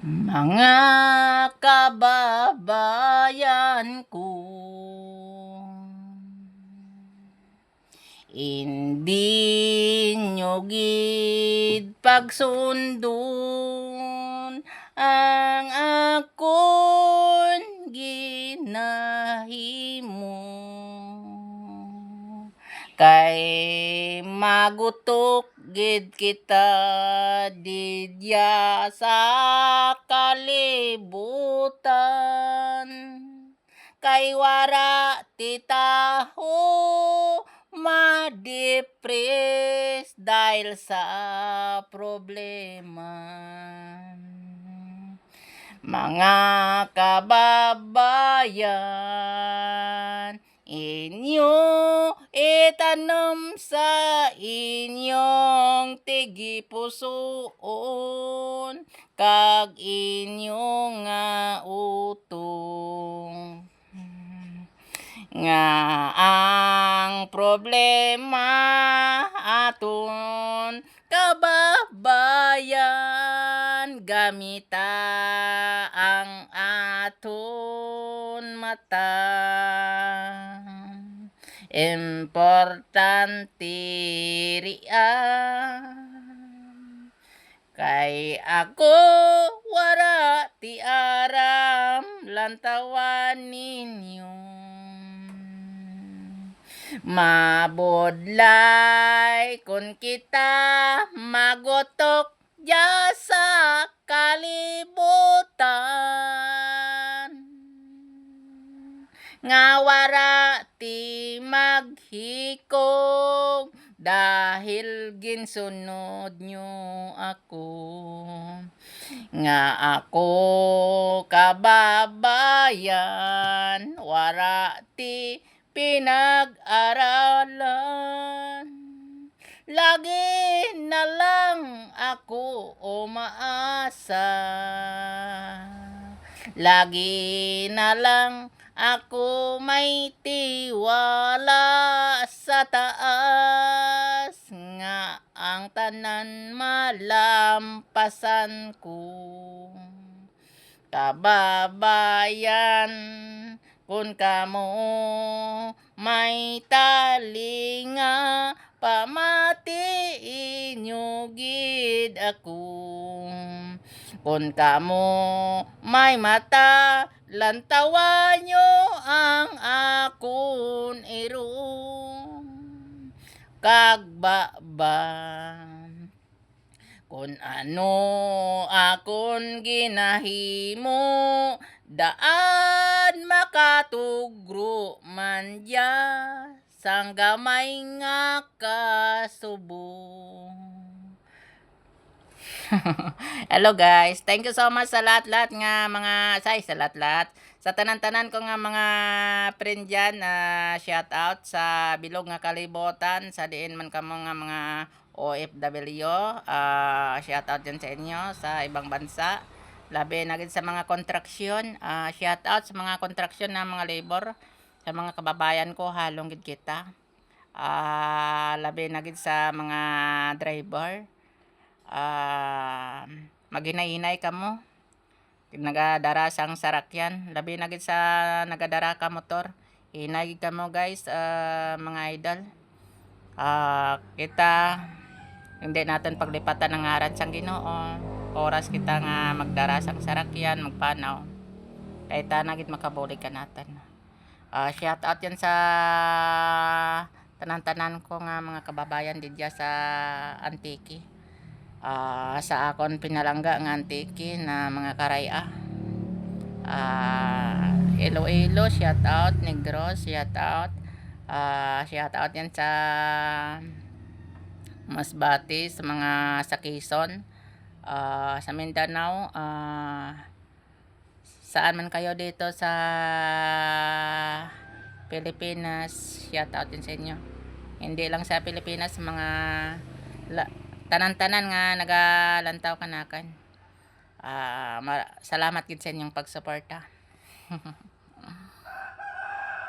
Mga kababayan ko, hindi nyo gid pagsundon ang akon ginahimo. Kay magutok gid kita didya sa kalibutan. Kay wara ti taho ma-depress dahil sa problema. Mga kababayan, inyo itanom sa inyong tigipusoon kag inyo nga utong nga ang problema aton kababayan gamita ang aton mata. Importante riyan kay ako wara ti aram lantawan ninyo. Mabudlay kun kita magutok dya sa kalibutan. Nga wara ti maghikog dahil ginsunod nyo ako. Nga ako kababayan, wara ti pinag-aralan. Lagi na lang ako umaasa. Lagi na lang ako may tiwala sa taas nga ang tanan malampasan ko. Kababayan, kun kamo may talinga pamatiin nyo gid ako. Kun kamo may mata lantawan nyo ang akon irong kag kun ano akon ginahimo daan makatugro man diya sang gamay nga kasubong. Hello guys, thank you so much sa lahat-lahat nga mga sa lahat-lahat sa tanan-tanan ko nga mga friend dyan. Shout out sa bilog nga kalibutan sa diin man kamo nga mga OFW. Shout out din sa inyo sa ibang bansa, labi na gid sa mga kontraksyon. Shout out sa mga kontraksyon na mga labor, sa mga kababayan ko halong gid kita. Labi na gid sa mga driver. Maghinay-hinay kamo nagadara sang sarakyan, labi na gid sa nagadara ka motor, hinay gid kamo guys. Mga idol, kita hindi natin paglipatan ng ngaran sang Ginoo. Oras kita nga magdara sang sarakyan, magpanaw kay ta na gid makabuli ka natin. Shout out yan sa tanan-tanan ko nga mga kababayan didya sa Antique. Sa akon pinalangga nga Antique na mga karaya. Iloilo, shout out. Negros, shout out. Shout out yan sa Masbate, sa mga sa Quezon, sa Mindanao, saan man kayo dito sa Pilipinas, shout out din sa inyo. Hindi lang sa Pilipinas, mga tanan-tanan nga nagalantaw kanakan. Salamat gid sa inyong pagsuporta.